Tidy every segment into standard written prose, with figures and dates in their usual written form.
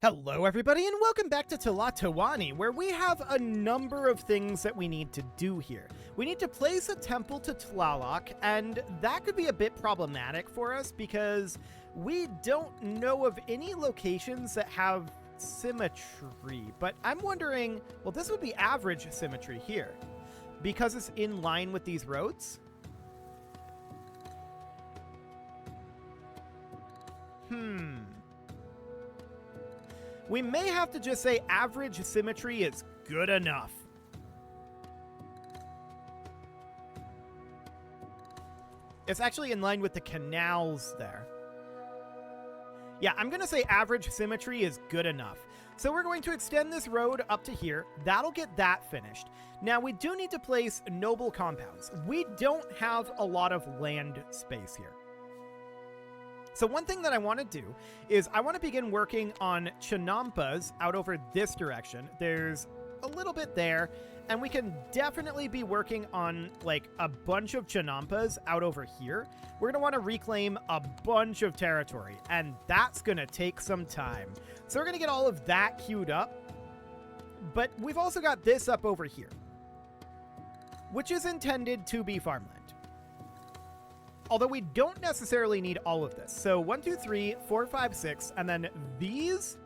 Hello everybody and welcome back to Tlatoani, where we have a number of things that we need to do here. We need to place a temple to Tlaloc, and that could be a bit problematic for us because we don't know of any locations that have symmetry. But I'm wondering, well, this would be average symmetry here because it's in line with these roads. We may have to just say average symmetry is good enough. It's actually in line with the canals there. Yeah, I'm going to say average symmetry is good enough. So we're going to extend this road up to here. That'll get that finished. Now, we do need to place noble compounds. We don't have a lot of land space here. So one thing that I want to do is I want to begin working on chinampas out over this direction. There's a little bit there, and we can definitely be working on like a bunch of chinampas out over here. We're going to want to reclaim a bunch of territory, and that's going to take some time. So we're going to get all of that queued up, but we've also got this up over here, which is intended to be farmland. Although we don't necessarily need all of this. So 1, 2, 3, 4, 5, 6, and then these,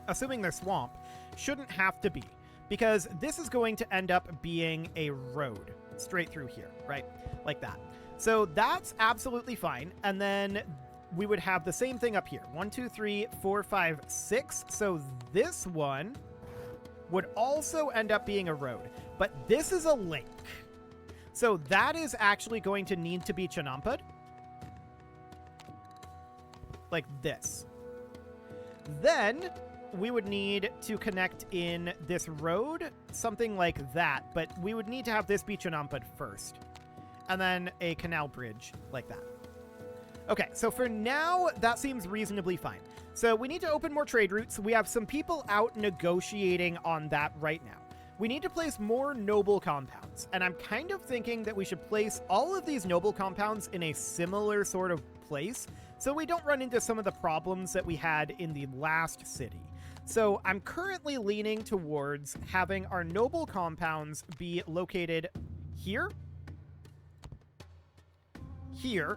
assuming they're swamp, shouldn't have to be, because this is going to end up being a road straight through here, right? Like that. So that's absolutely fine. And then we would have the same thing up here. 1, 2, 3, 4, 5, 6. So this one would also end up being a road, but this is a lake. So that is actually going to need to be chinampa'd. Like this. Then we would need to connect in this road, something like that, but we would need to have this be chinampa'd first. And then a canal bridge like that. Okay, so for now, that seems reasonably fine. So we need to open more trade routes. We have some people out negotiating on that right now. We need to place more noble compounds, and I'm kind of thinking that we should place all of these noble compounds in a similar sort of place so we don't run into some of the problems that we had in the last city. So I'm currently leaning towards having our noble compounds be located here, here,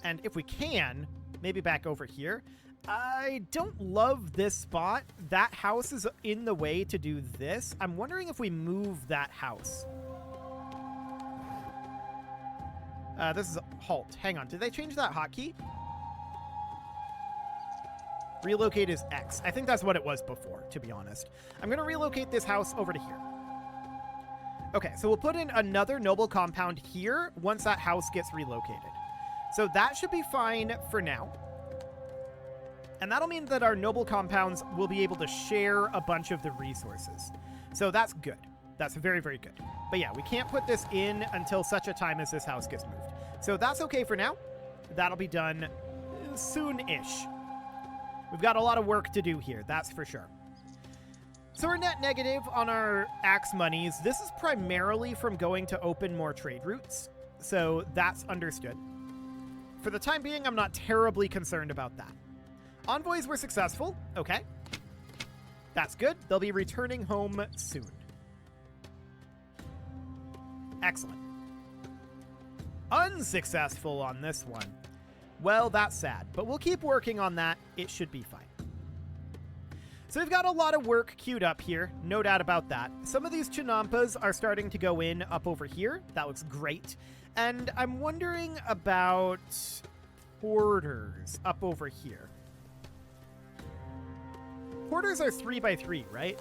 and if we can, maybe back over here. I don't love this spot. That house is in the way to do this. I'm wondering if we move that house. This is halt. Hang on. Did they change that hotkey? Relocate is X. I think that's what it was before, to be honest. I'm going to relocate this house over to here. Okay, so we'll put in another noble compound here once that house gets relocated. So that should be fine for now. And that'll mean that our noble compounds will be able to share a bunch of the resources. So that's good. That's very, very good. But yeah, we can't put this in until such a time as this house gets moved. So that's okay for now. That'll be done soon-ish. We've got a lot of work to do here, that's for sure. So we're net negative on our axe monies. This is primarily from going to open more trade routes. So that's understood. For the time being, I'm not terribly concerned about that. Envoys were successful. Okay. That's good. They'll be returning home soon. Excellent. Unsuccessful on this one. Well, that's sad, but we'll keep working on that. It should be fine. So we've got a lot of work queued up here. No doubt about that. Some of these chinampas are starting to go in up over here. That looks great. And I'm wondering about porters up over here. Porters are 3x3, right?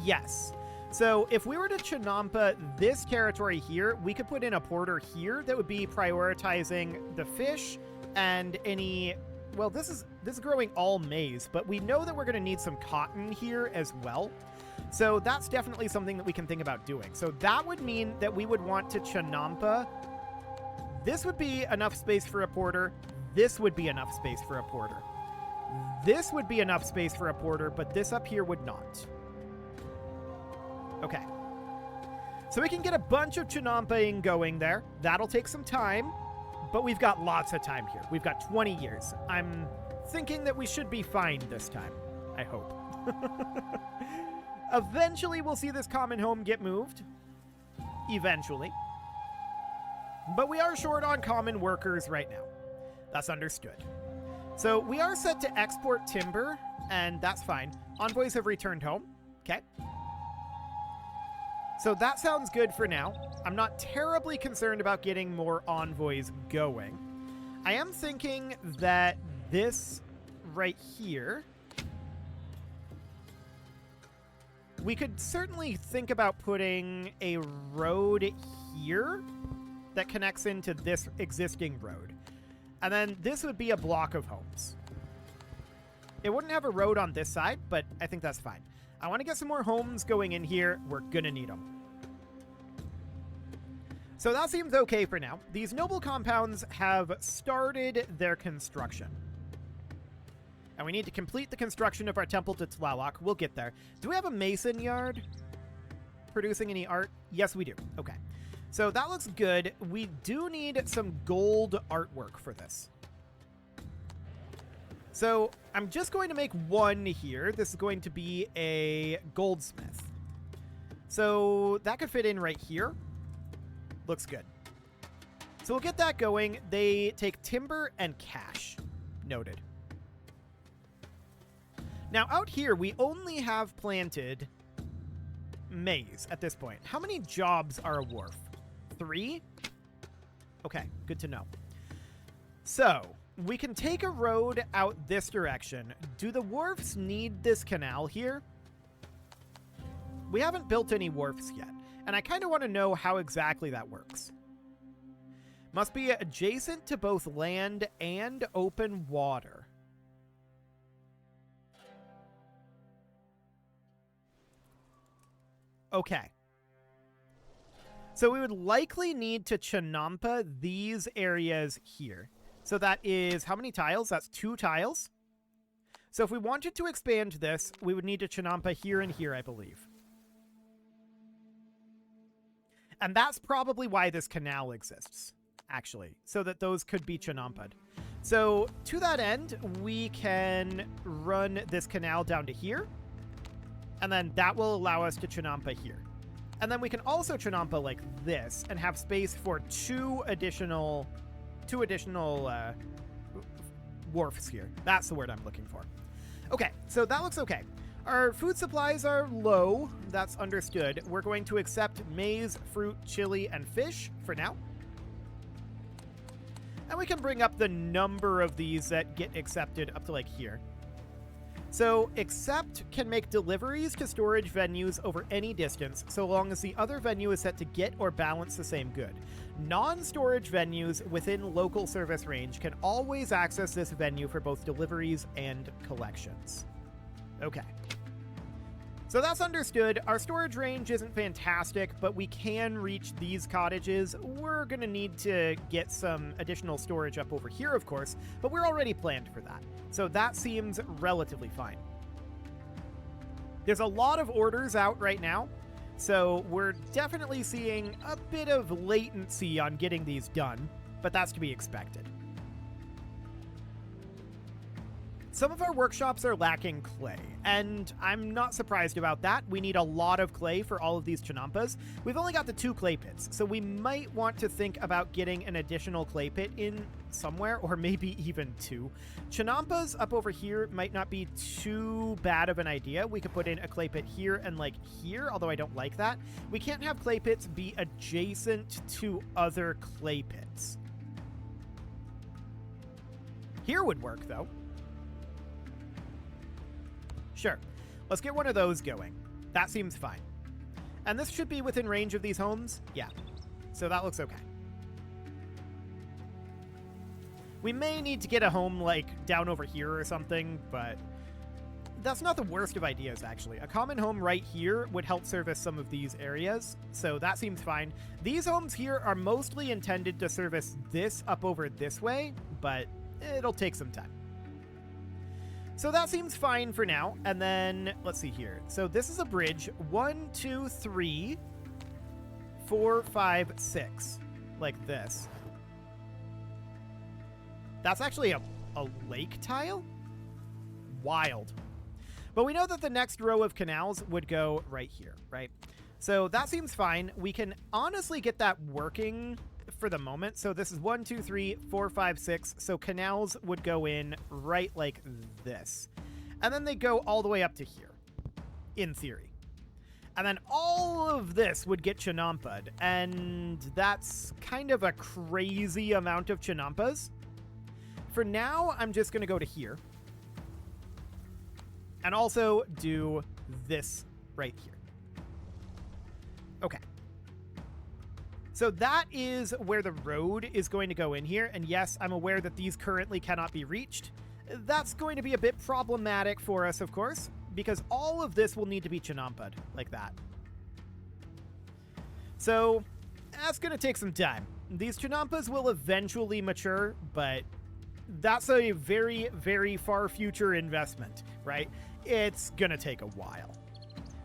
Yes. So if we were to chinampa this territory here, we could put in a porter here that would be prioritizing the fish and any... Well, this is growing all maize, but we know that we're going to need some cotton here as well. So that's definitely something that we can think about doing. So that would mean that we would want to chinampa. This would be enough space for a porter. This would be enough space for a porter. This would be enough space for a porter, but this up here would not. Okay. So we can get a bunch of chinampaing going there. That'll take some time, But we've got lots of time here. We've got 20 years. I'm thinking that we should be fine this time. I hope. Eventually, we'll see this common home get moved. Eventually. But we are short on common workers right now. That's understood. So we are set to export timber, and that's fine. Envoys have returned home. Okay. So that sounds good for now. I'm not terribly concerned about getting more envoys going. I am thinking that this right here, we could certainly think about putting a road here that connects into this existing road. And then this would be a block of homes. It wouldn't have a road on this side, but I think that's fine. I want to get some more homes going in here. We're going to need them. So that seems okay for now. These noble compounds have started their construction. And we need to complete the construction of our temple to Tlaloc. We'll get there. Do we have a mason yard producing any art? Yes, we do. Okay. So that looks good. We do need some gold artwork for this. So I'm just going to make one here. This is going to be a goldsmith. So that could fit in right here. Looks good. So we'll get that going. They take timber and cash. Noted. Now out here, we only have planted maize at this point. How many jobs are a wharf? 3? Okay, good to know. So we can take a road out this direction. Do the wharfs need this canal here? We haven't built any wharfs yet, and I kind of want to know how exactly that works. Must be adjacent to both land and open water. Okay. So we would likely need to Chinampa these areas here. So that is how many tiles? That's 2 tiles. So if we wanted to expand this, we would need to Chinampa here and here, I believe. And that's probably why this canal exists, actually, so that those could be Chinampa'd. So to that end, we can run this canal down to here, and then that will allow us to Chinampa here. And then we can also Chinampa like this and have space for two additional wharfs here. That's the word I'm looking for. Okay, so that looks okay. Our food supplies are low. That's understood. We're going to accept maize, fruit, chili, and fish for now. And we can bring up the number of these that get accepted up to like here. So accept can make deliveries to storage venues over any distance, so long as the other venue is set to get or balance the same good. Non-storage venues within local service range can always access this venue for both deliveries and collections. Okay. So that's understood. Our storage range isn't fantastic, but we can reach these cottages. We're going to need to get some additional storage up over here, of course, but we're already planned for that. So that seems relatively fine. There's a lot of orders out right now, so we're definitely seeing a bit of latency on getting these done, but that's to be expected. Some of our workshops are lacking clay, and I'm not surprised about that. We need a lot of clay for all of these Chinampas. We've only got the 2 clay pits, so we might want to think about getting an additional clay pit in somewhere, or maybe even 2. Chinampas up over here might not be too bad of an idea. We could put in a clay pit here and like here, although I don't like that. We can't have clay pits be adjacent to other clay pits. Here would work, though. Sure. Let's get one of those going. That seems fine. And this should be within range of these homes? Yeah. So that looks okay. We may need to get a home, like, down over here or something, but that's not the worst of ideas, actually. A common home right here would help service some of these areas, so that seems fine. These homes here are mostly intended to service this up over this way, but it'll take some time. So that seems fine for now. And then, let's see here. So this is a bridge. 1, 2, 3, 4, 5, 6. Like this. That's actually a lake tile? Wild. But we know that the next row of canals would go right here, right? So that seems fine. We can honestly get that working for the moment. So this is 1, 2, 3, 4, 5, 6. So canals would go in right like this. And then they go all the way up to here, in theory. And then all of this would get chinampa'd. And that's kind of a crazy amount of chinampas. For now, I'm just going to go to here. And also do this right here. Okay. So that is where the road is going to go in here. And yes, I'm aware that these currently cannot be reached. That's going to be a bit problematic for us, of course, because all of this will need to be chinampa'd like that. So that's going to take some time. These chinampas will eventually mature, but that's a very, very far future investment, right? It's going to take a while.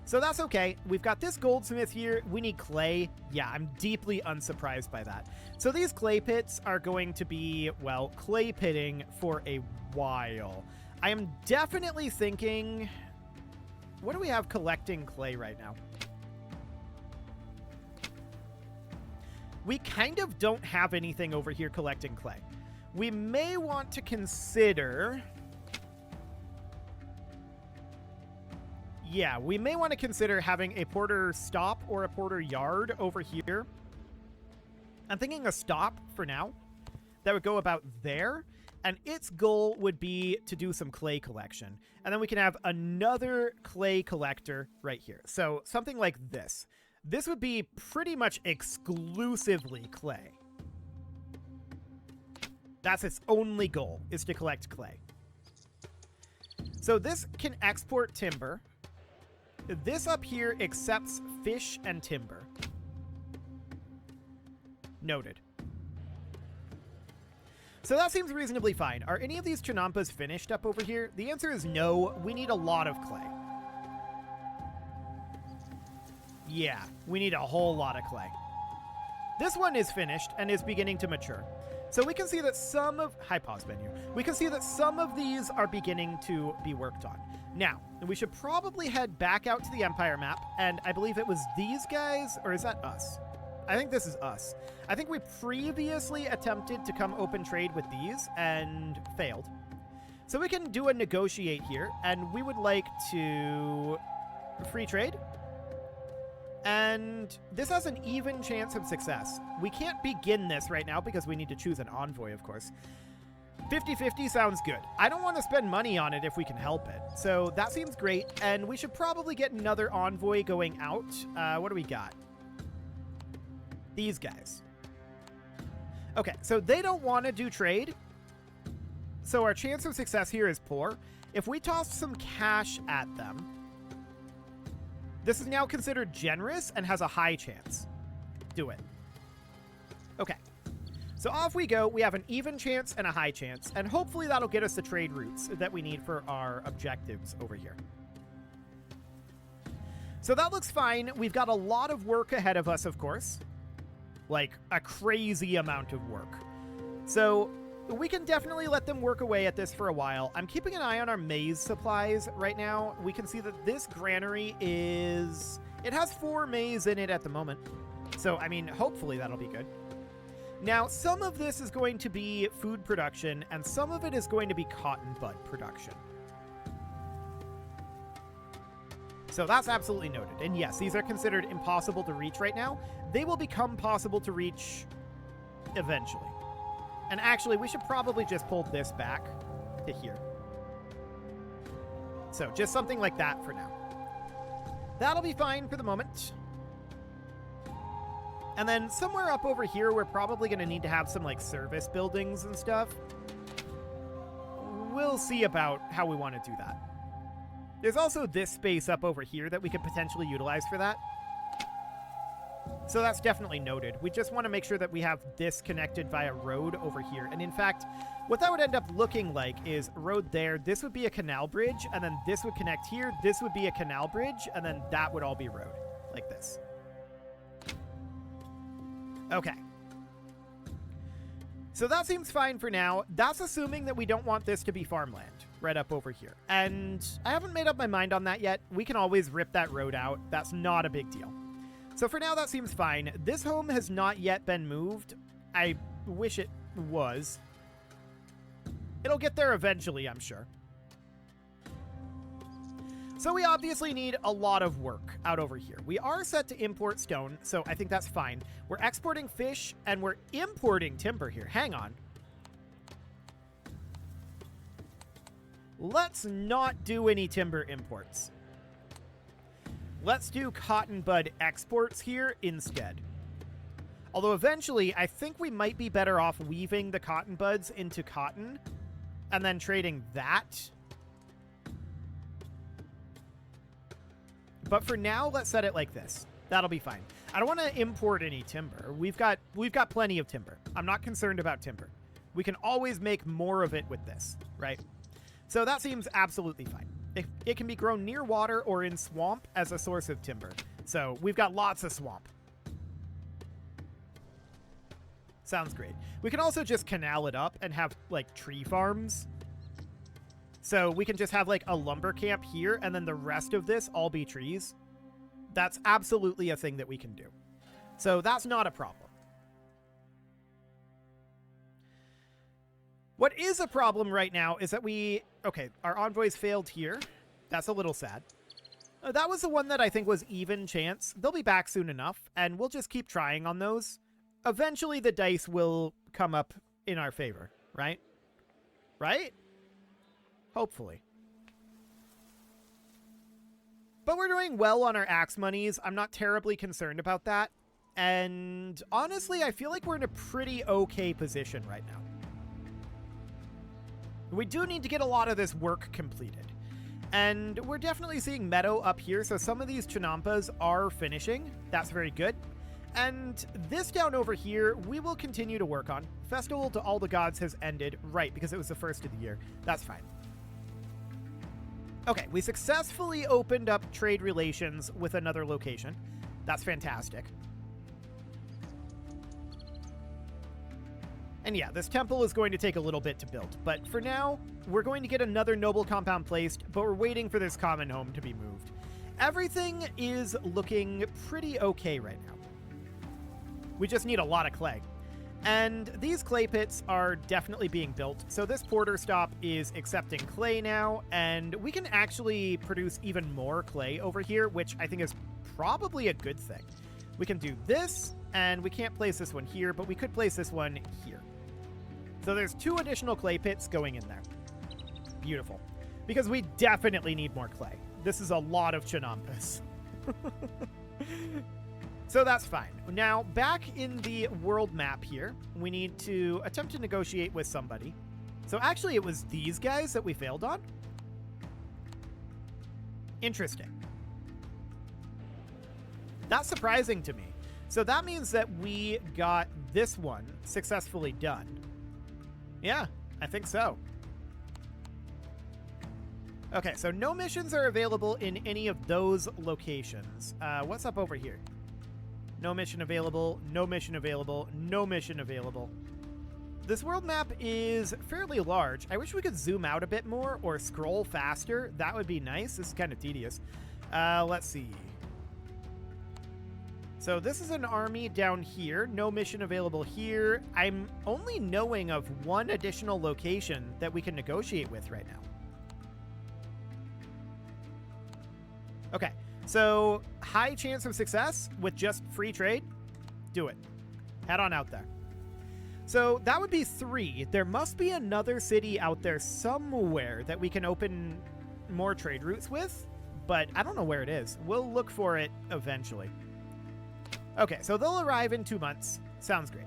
So that's okay. We've got this goldsmith here. We need clay. Yeah, I'm deeply unsurprised by that. So these clay pits are going to be, well, clay pitting for a while. I am definitely thinking... What do we have collecting clay right now? We kind of don't have anything over here collecting clay. We may want to consider... Yeah, we may want to consider having a porter stop or a porter yard over here. I'm thinking a stop for now. That would go about there. And its goal would be to do some clay collection. And then we can have another clay collector right here. So something like this. This would be pretty much exclusively clay. That's its only goal, is to collect clay. So this can export timber. This up here accepts fish and timber. Noted. So that seems reasonably fine. Are any of these chinampas finished up over here? The answer is no. We need a lot of clay. Yeah, we need a whole lot of clay. This one is finished and is beginning to mature. So we can see that some of... Hi, pause menu. We can see that some of these are beginning to be worked on. Now, we should probably head back out to the Empire map, and I believe it was these guys, or is that us? I think this is us. I think we previously attempted to come open trade with these and failed. So we can do a negotiate here, and we would like to free trade. And this has an even chance of success. We can't begin this right now because we need to choose an envoy, of course. 50-50 sounds good. I don't want to spend money on it if we can help it. So that seems great, and we should probably get another envoy going out. What do we got? These guys. Okay, so they don't want to do trade. So our chance of success here is poor. If we toss some cash at them, this is now considered generous and has a high chance. Do it. Okay. So off we go. We have an even chance and a high chance, and hopefully that'll get us the trade routes that we need for our objectives over here. So that looks fine. We've got a lot of work ahead of us, of course. Like, a crazy amount of work. So we can definitely let them work away at this for a while. I'm keeping an eye on our maize supplies right now. We can see that this granary is... It has 4 maize in it at the moment. So, I mean, hopefully that'll be good. Now, some of this is going to be food production, and some of it is going to be cotton bud production. So that's absolutely noted. And yes, these are considered impossible to reach right now. They will become possible to reach eventually. And actually, we should probably just pull this back to here. So just something like that for now. That'll be fine for the moment. And then somewhere up over here, we're probably going to need to have some like service buildings and stuff. We'll see about how we want to do that. There's also this space up over here that we could potentially utilize for that. So that's definitely noted. We just want to make sure that we have this connected via road over here. And in fact, what that would end up looking like is road there. This would be a canal bridge, and then this would connect here. This would be a canal bridge, and then that would all be road, like this. Okay. So that seems fine for now. That's assuming that we don't want this to be farmland right up over here. And I haven't made up my mind on that yet. We can always rip that road out. That's not a big deal. So for now, that seems fine. This home has not yet been moved. I wish it was. It'll get there eventually, I'm sure. So we obviously need a lot of work out over here. We are set to import stone, so I think that's fine. We're exporting fish, and we're importing timber here. Hang on. Let's not do any timber imports. Let's do cotton bud exports here instead. Although eventually, I think we might be better off weaving the cotton buds into cotton and then trading that. But for now, let's set it like this. That'll be fine. I don't want to import any timber. We've got plenty of timber. I'm not concerned about timber. We can always make more of it with this, right? So that seems absolutely fine. It can be grown near water or in swamp as a source of timber. So we've got lots of swamp. Sounds great. We can also just canal it up and have, like, tree farms. So we can just have, like, a lumber camp here, and then the rest of this all be trees. That's absolutely a thing that we can do. So that's not a problem. What is a problem right now is that okay, our envoys failed here. That's a little sad. That was the one that I think was even chance. They'll be back soon enough, and we'll just keep trying on those. Eventually, the dice will come up in our favor, right? Right? Hopefully. But we're doing well on our axe monies. I'm not terribly concerned about that. And honestly, I feel like we're in a pretty okay position right now. We do need to get a lot of this work completed. And we're definitely seeing meadow up here, so some of these chinampas are finishing. That's very good. And this down over here, we will continue to work on. Festival to all the gods has ended, right, because it was the first of the year. That's fine. Okay, we successfully opened up trade relations with another location. That's fantastic. And yeah, this temple is going to take a little bit to build, but for now, we're going to get another noble compound placed, but we're waiting for this common home to be moved. Everything is looking pretty okay right now. We just need a lot of clay. And these clay pits are definitely being built, so this porter stop is accepting clay now, and we can actually produce even more clay over here, which I think is probably a good thing. We can do this, and we can't place this one here, but we could place this one here. So there's 2 additional clay pits going in there. Beautiful. Because we definitely need more clay. This is a lot of chinampas. So that's fine. Now, back in the world map here, we need to attempt to negotiate with somebody. So actually, it was these guys that we failed on? Interesting. That's surprising to me. So that means that we got this one successfully done. Yeah, I think so. Okay, so no missions are available in any of those locations. What's up over here? No mission available, no mission available, no mission available. This world map is fairly large. I wish we could zoom out a bit more or scroll faster. That would be nice. This is kind of tedious. Let's see. So this is an army down here. No mission available here. I'm only knowing of one additional location that we can negotiate with right now. Okay. So, high chance of success with just free trade. Do it. Head on out there. So, that would be 3. There must be another city out there somewhere that we can open more trade routes with, but I don't know where it is. We'll look for it eventually. Okay, so they'll arrive in 2 months. Sounds great.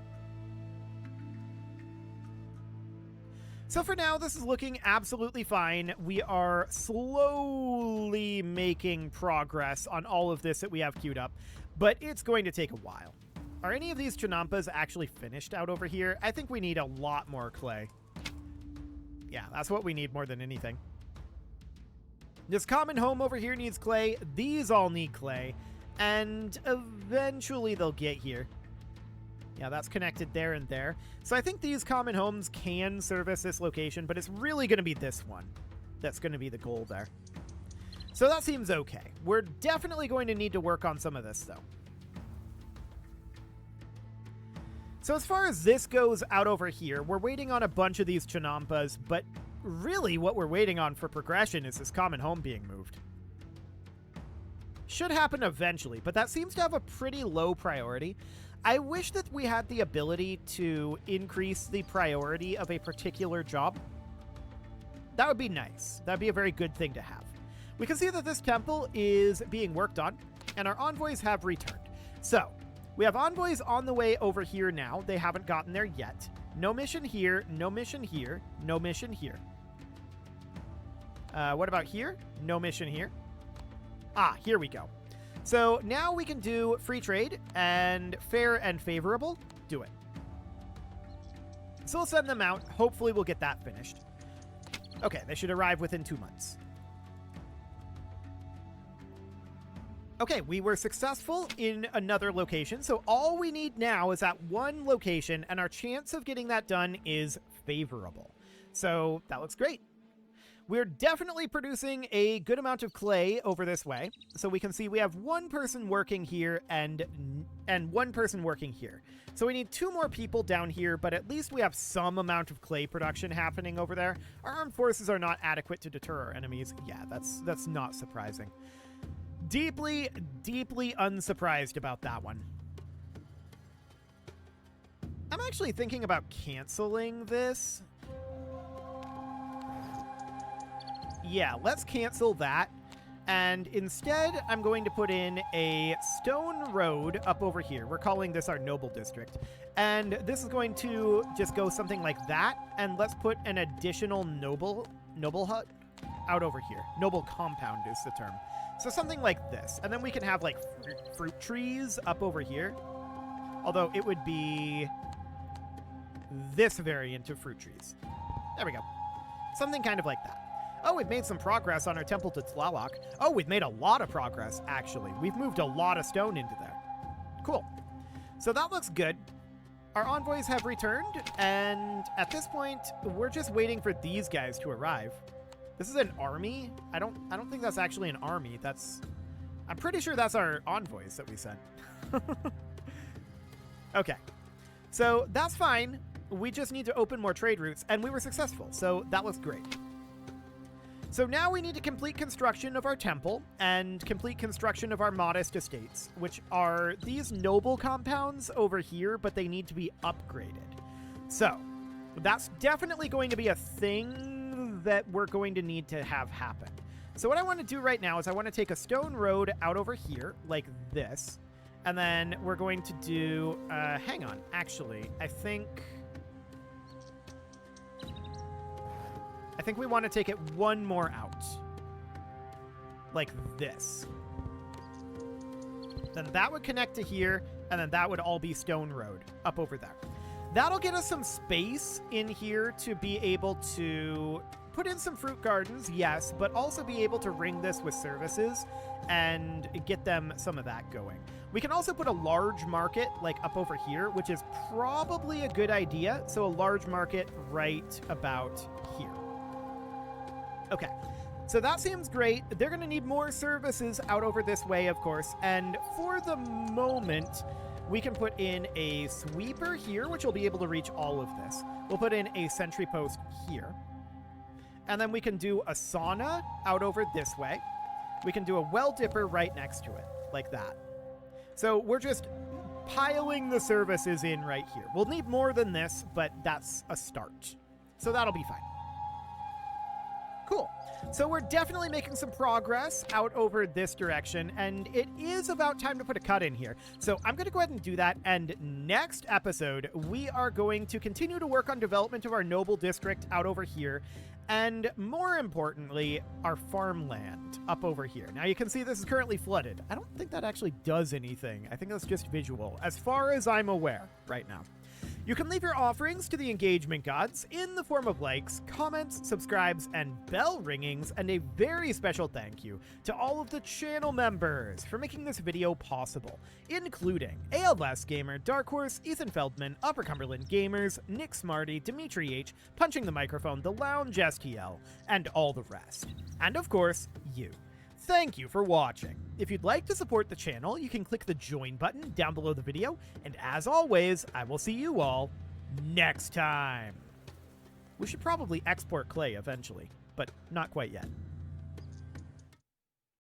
So for now, this is looking absolutely fine. We are slowly making progress on all of this that we have queued up, but it's going to take a while. Are any of these chinampas actually finished out over here? I think we need a lot more clay. Yeah, that's what we need more than anything. This common home over here needs clay. These all need clay, and eventually they'll get here. Yeah, that's connected there and there. So I think these common homes can service this location, but it's really going to be this one that's going to be the goal there. So that seems okay. We're definitely going to need to work on some of this, though. So as far as this goes out over here, we're waiting on a bunch of these Chinampas, but really what we're waiting on for progression is this common home being moved. Should happen eventually, but that seems to have a pretty low priority. I wish that we had the ability to increase the priority of a particular job. That would be nice. That would be a very good thing to have. We can see that this temple is being worked on, and our envoys have returned. So, we have envoys on the way over here now. They haven't gotten there yet. No mission here, no mission here, no mission here. What about here? No mission here. Ah, here we go. So now we can do free trade and fair and favorable. Do it. So we'll send them out. Hopefully we'll get that finished. Okay, they should arrive within 2 months. Okay, we were successful in another location, so all we need now is that one location, and our chance of getting that done is favorable. So that looks great. We're definitely producing a good amount of clay over this way, so we can see we have one person working here and one person working here. So we need 2 more people down here, but at least we have some amount of clay production happening over there. Our armed forces are not adequate to deter our enemies. Yeah, that's not surprising. Deeply, deeply unsurprised about that one. I'm actually thinking about canceling this. Yeah, let's cancel that. And instead, I'm going to put in a stone road up over here. We're calling this our noble district. And this is going to just go something like that. And let's put an additional noble hut out over here. Noble compound is the term. So something like this. And then we can have like fruit trees up over here. Although it would be this variant of fruit trees. There we go. Something kind of like that. Oh, we've made some progress on our temple to Tlaloc. Oh, we've made a lot of progress, actually. We've moved a lot of stone into there. Cool. So that looks good. Our envoys have returned, and at this point, we're just waiting for these guys to arrive. This is an army? I don't think that's actually an army. I'm pretty sure that's our envoys that we sent. Okay. So that's fine. We just need to open more trade routes, and we were successful, so that looks great. So now we need to complete construction of our temple and complete construction of our modest estates, which are these noble compounds over here, but they need to be upgraded. So that's definitely going to be a thing that we're going to need to have happen. So what I want to do right now is I want to take a stone road out over here like this, and then we're going to do, hang on, actually, I think we want to take it one more out. Like this. Then that would connect to here, and then that would all be stone road up over there. That'll get us some space in here to be able to put in some fruit gardens, yes, but also be able to ring this with services and get them some of that going. We can also put a large market like up over here, which is probably a good idea. So a large market right about here. Okay, so that seems great. They're going to need more services out over this way, of course. And for the moment, we can put in a sweeper here, which will be able to reach all of this. We'll put in a sentry post here. And then we can do a sauna out over this way. We can do a well dipper right next to it, like that. So we're just piling the services in right here. We'll need more than this, but that's a start. So that'll be fine. Cool. So we're definitely making some progress out over this direction, and it is about time to put a cut in here. So I'm going to go ahead and do that, and next episode, we are going to continue to work on development of our noble district out over here, and more importantly, our farmland up over here. Now you can see this is currently flooded. I don't think that actually does anything. I think that's just visual, as far as I'm aware right now. You can leave your offerings to the engagement gods in the form of likes, comments, subscribes, and bell ringings, and a very special thank you to all of the channel members for making this video possible, including ALS Gamer, Dark Horse, Ethan Feldman, Upper Cumberland Gamers, Nick Smarty, Dimitri H, Punching the Microphone, The Lounge STL, and all the rest. And of course, you. Thank you for watching. If you'd like to support the channel, you can click the join button down below the video, and as always, I will see you all next time. We should probably export clay eventually, but not quite yet.